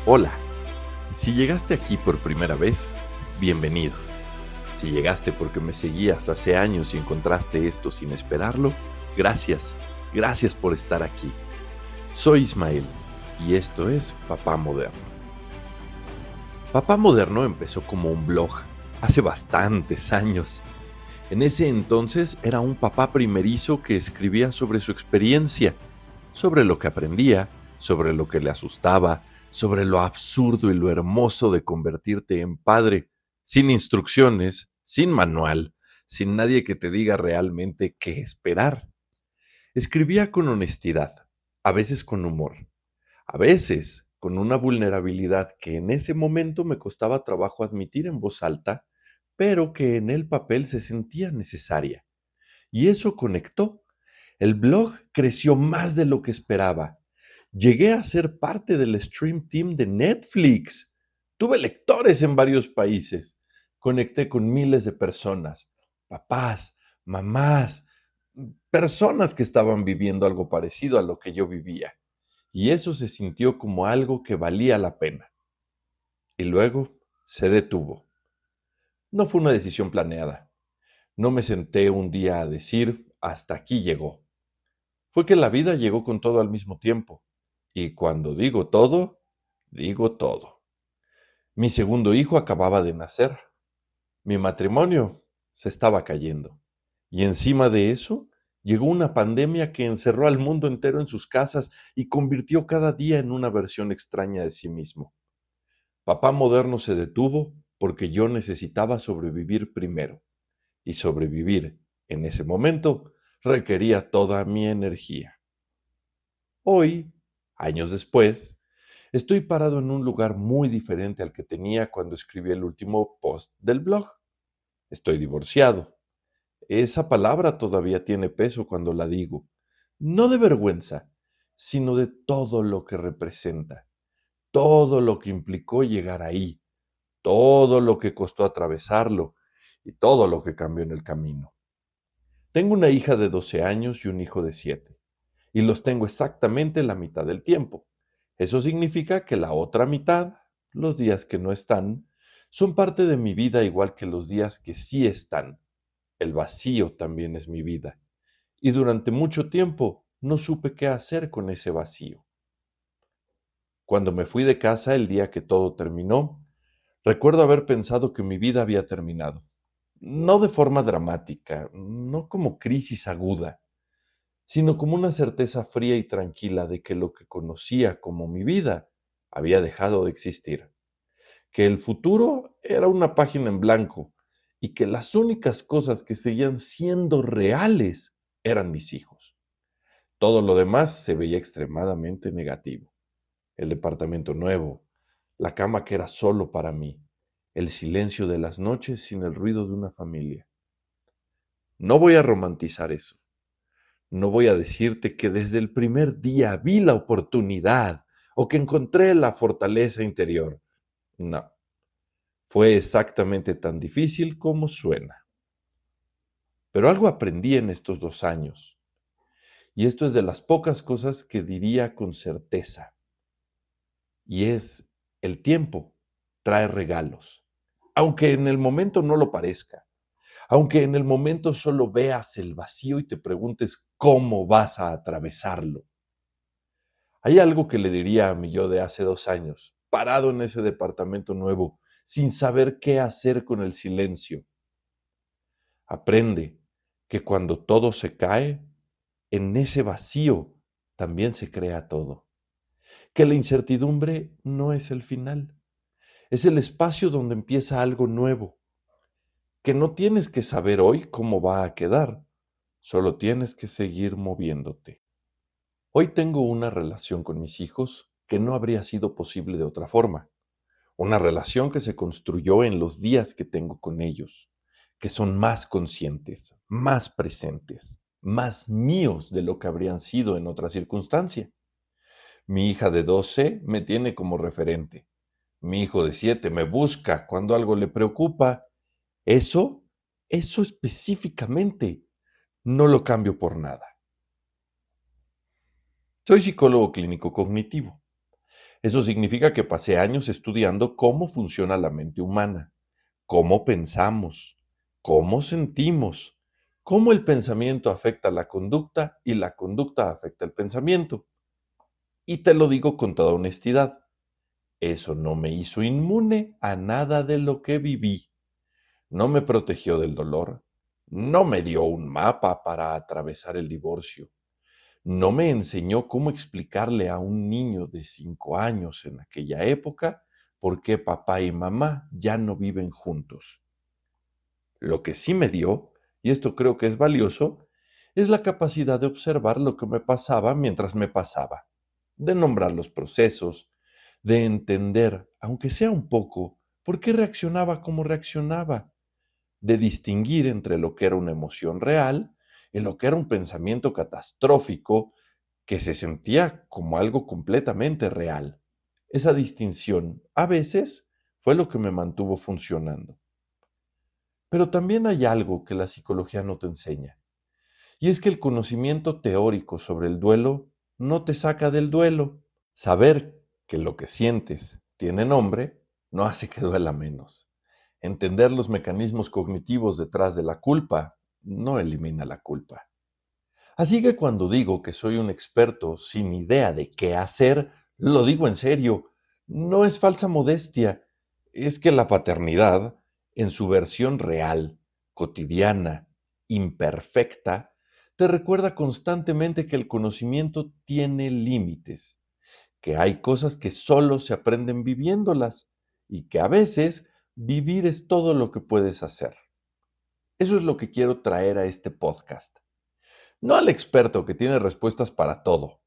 Hola, si llegaste aquí por primera vez, bienvenido. Si llegaste porque me seguías hace años y encontraste esto sin esperarlo, gracias, gracias por estar aquí. Soy Ismael y esto es Papá Moderno. Papá Moderno empezó como un blog hace bastantes años. En ese entonces era un papá primerizo que escribía sobre su experiencia, sobre lo que aprendía, sobre lo que le asustaba, sobre lo absurdo y lo hermoso de convertirte en padre, sin instrucciones, sin manual, sin nadie que te diga realmente qué esperar. Escribía con honestidad, a veces con humor, a veces con una vulnerabilidad que en ese momento me costaba trabajo admitir en voz alta, pero que en el papel se sentía necesaria. Y eso conectó. El blog creció más de lo que esperaba. Llegué a ser parte del Stream Team de Netflix. Tuve lectores en varios países. Conecté con miles de personas, papás, mamás, personas que estaban viviendo algo parecido a lo que yo vivía. Y eso se sintió como algo que valía la pena. Y luego se detuvo. No fue una decisión planeada. No me senté un día a decir, hasta aquí llegó. Fue que la vida llegó con todo al mismo tiempo. Y cuando digo todo. Mi segundo hijo acababa de nacer. Mi matrimonio se estaba cayendo. Y encima de eso, llegó una pandemia que encerró al mundo entero en sus casas y convirtió cada día en una versión extraña de sí mismo. Papá Moderno se detuvo porque yo necesitaba sobrevivir primero. Y sobrevivir en ese momento requería toda mi energía. Hoy, años después, estoy parado en un lugar muy diferente al que tenía cuando escribí el último post del blog. Estoy divorciado. Esa palabra todavía tiene peso cuando la digo. No de vergüenza, sino de todo lo que representa, todo lo que implicó llegar ahí, todo lo que costó atravesarlo y todo lo que cambió en el camino. Tengo una hija de 12 años y un hijo de 7. Y los tengo exactamente la mitad del tiempo. Eso significa que la otra mitad, los días que no están, son parte de mi vida igual que los días que sí están. El vacío también es mi vida. Y durante mucho tiempo no supe qué hacer con ese vacío. Cuando me fui de casa el día que todo terminó, recuerdo haber pensado que mi vida había terminado. No de forma dramática, no como crisis aguda, sino como una certeza fría y tranquila de que lo que conocía como mi vida había dejado de existir, que el futuro era una página en blanco y que las únicas cosas que seguían siendo reales eran mis hijos. Todo lo demás se veía extremadamente negativo. El departamento nuevo, la cama que era solo para mí, el silencio de las noches sin el ruido de una familia. No voy a romantizar eso. No voy a decirte que desde el primer día vi la oportunidad o que encontré la fortaleza interior. No, fue exactamente tan difícil como suena. Pero algo aprendí en estos 2 años, y esto es de las pocas cosas que diría con certeza, y es el tiempo trae regalos, aunque en el momento no lo parezca, aunque en el momento solo veas el vacío y te preguntes cómo vas a atravesarlo. Hay algo que le diría a mi yo de hace 2 años, parado en ese departamento nuevo, sin saber qué hacer con el silencio. Aprende que cuando todo se cae, en ese vacío también se crea todo. Que la incertidumbre no es el final, es el espacio donde empieza algo nuevo. Que no tienes que saber hoy cómo va a quedar, solo tienes que seguir moviéndote. Hoy tengo una relación con mis hijos que no habría sido posible de otra forma. Una relación que se construyó en los días que tengo con ellos, que son más conscientes, más presentes, más míos de lo que habrían sido en otra circunstancia. Mi hija de 12 me tiene como referente. Mi hijo de 7 me busca cuando algo le preocupa. Eso, eso específicamente, no lo cambio por nada. Soy psicólogo clínico cognitivo. Eso significa que pasé años estudiando cómo funciona la mente humana, cómo pensamos, cómo sentimos, cómo el pensamiento afecta la conducta y la conducta afecta el pensamiento. Y te lo digo con toda honestidad, eso no me hizo inmune a nada de lo que viví. No me protegió del dolor, no me dio un mapa para atravesar el divorcio, no me enseñó cómo explicarle a un niño de 5 años en aquella época por qué papá y mamá ya no viven juntos. Lo que sí me dio, y esto creo que es valioso, es la capacidad de observar lo que me pasaba mientras me pasaba, de nombrar los procesos, de entender, aunque sea un poco, por qué reaccionaba como reaccionaba, de distinguir entre lo que era una emoción real y lo que era un pensamiento catastrófico que se sentía como algo completamente real. Esa distinción, a veces, fue lo que me mantuvo funcionando. Pero también hay algo que la psicología no te enseña, y es que el conocimiento teórico sobre el duelo no te saca del duelo. Saber que lo que sientes tiene nombre no hace que duela menos. Entender los mecanismos cognitivos detrás de la culpa no elimina la culpa. Así que cuando digo que soy un experto sin idea de qué hacer, lo digo en serio. No es falsa modestia, es que la paternidad, en su versión real, cotidiana, imperfecta, te recuerda constantemente que el conocimiento tiene límites, que hay cosas que solo se aprenden viviéndolas y que a veces vivir es todo lo que puedes hacer. Eso es lo que quiero traer a este podcast. No al experto que tiene respuestas para todo.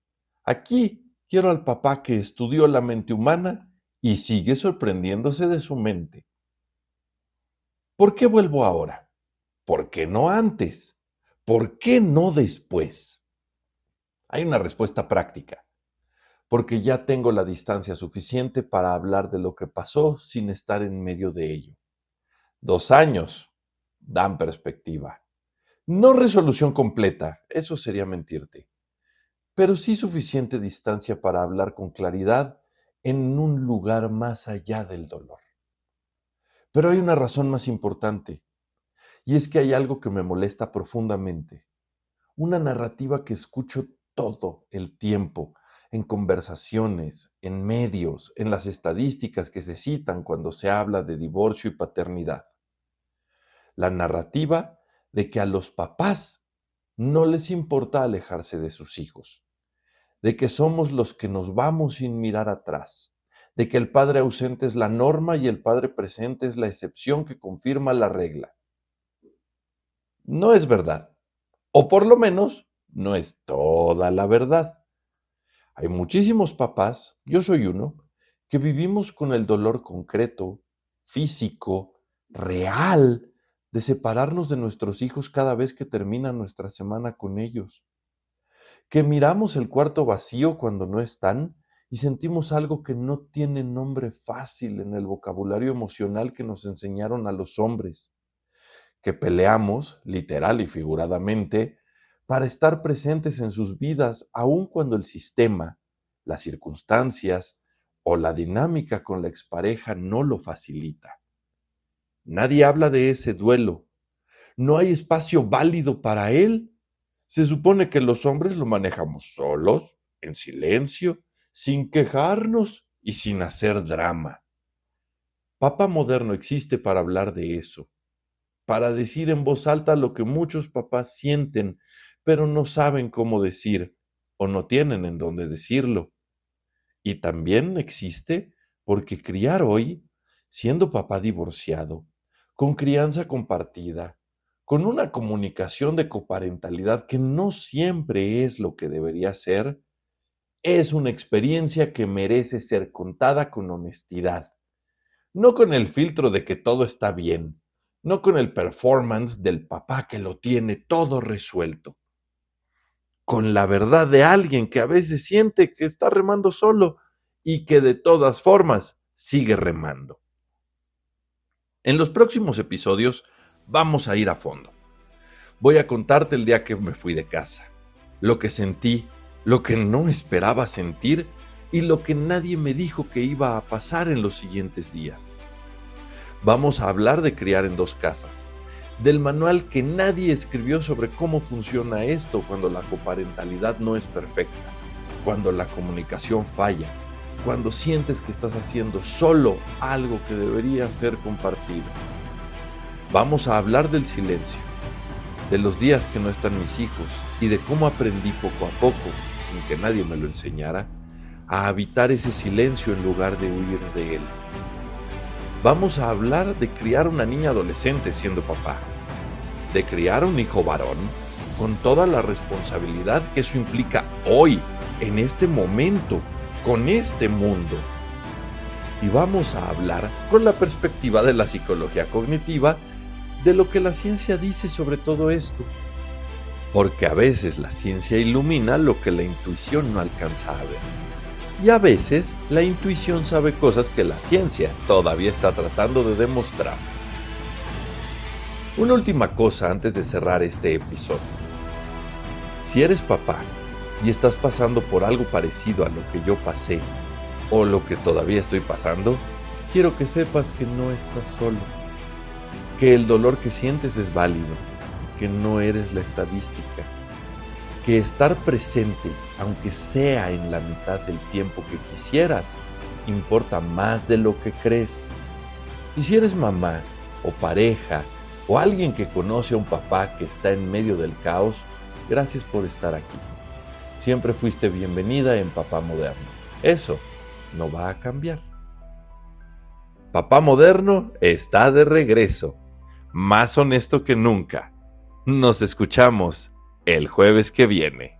Aquí quiero al papá que estudió la mente humana y sigue sorprendiéndose de su mente. ¿Por qué vuelvo ahora? ¿Por qué no antes? ¿Por qué no después? Hay una respuesta práctica. Porque ya tengo la distancia suficiente para hablar de lo que pasó sin estar en medio de ello. 2 años dan perspectiva. No resolución completa, eso sería mentirte, pero sí suficiente distancia para hablar con claridad en un lugar más allá del dolor. Pero hay una razón más importante, y es que hay algo que me molesta profundamente, una narrativa que escucho todo el tiempo, en conversaciones, en medios, en las estadísticas que se citan cuando se habla de divorcio y paternidad. La narrativa de que a los papás no les importa alejarse de sus hijos, de que somos los que nos vamos sin mirar atrás, de que el padre ausente es la norma y el padre presente es la excepción que confirma la regla. No es verdad, o por lo menos no es toda la verdad. Hay muchísimos papás, yo soy uno, que vivimos con el dolor concreto, físico, real, de separarnos de nuestros hijos cada vez que termina nuestra semana con ellos, que miramos el cuarto vacío cuando no están y sentimos algo que no tiene nombre fácil en el vocabulario emocional que nos enseñaron a los hombres, que peleamos, literal y figuradamente, para estar presentes en sus vidas, aun cuando el sistema, las circunstancias o la dinámica con la expareja no lo facilita. Nadie habla de ese duelo. No hay espacio válido para él. Se supone que los hombres lo manejamos solos, en silencio, sin quejarnos y sin hacer drama. Papá moderno existe para hablar de eso, para decir en voz alta lo que muchos papás sienten, pero no saben cómo decir o no tienen en dónde decirlo. Y también existe porque criar hoy, siendo papá divorciado, con crianza compartida, con una comunicación de coparentalidad que no siempre es lo que debería ser, es una experiencia que merece ser contada con honestidad, no con el filtro de que todo está bien, no con el performance del papá que lo tiene todo resuelto, con la verdad de alguien que a veces siente que está remando solo y que de todas formas sigue remando. En los próximos episodios vamos a ir a fondo. Voy a contarte el día que me fui de casa, lo que sentí, lo que no esperaba sentir y lo que nadie me dijo que iba a pasar en los siguientes días. Vamos a hablar de criar en dos casas, del manual que nadie escribió sobre cómo funciona esto cuando la coparentalidad no es perfecta, cuando la comunicación falla, cuando sientes que estás haciendo solo algo que debería ser compartido. Vamos a hablar del silencio, de los días que no están mis hijos y de cómo aprendí poco a poco, sin que nadie me lo enseñara, a habitar ese silencio en lugar de huir de él. Vamos a hablar de criar una niña adolescente siendo papá, de criar un hijo varón con toda la responsabilidad que eso implica hoy, en este momento, con este mundo. Y vamos a hablar con la perspectiva de la psicología cognitiva de lo que la ciencia dice sobre todo esto. Porque a veces la ciencia ilumina lo que la intuición no alcanza a ver. Y a veces la intuición sabe cosas que la ciencia todavía está tratando de demostrar. Una última cosa antes de cerrar este episodio. Si eres papá y estás pasando por algo parecido a lo que yo pasé o lo que todavía estoy pasando, quiero que sepas que no estás solo, que el dolor que sientes es válido, que no eres la estadística, que estar presente, aunque sea en la mitad del tiempo que quisieras, importa más de lo que crees. Y si eres mamá o pareja o alguien que conoce a un papá que está en medio del caos, gracias por estar aquí. Siempre fuiste bienvenida en Papá Moderno. Eso no va a cambiar. Papá Moderno está de regreso, más honesto que nunca. Nos escuchamos el jueves que viene.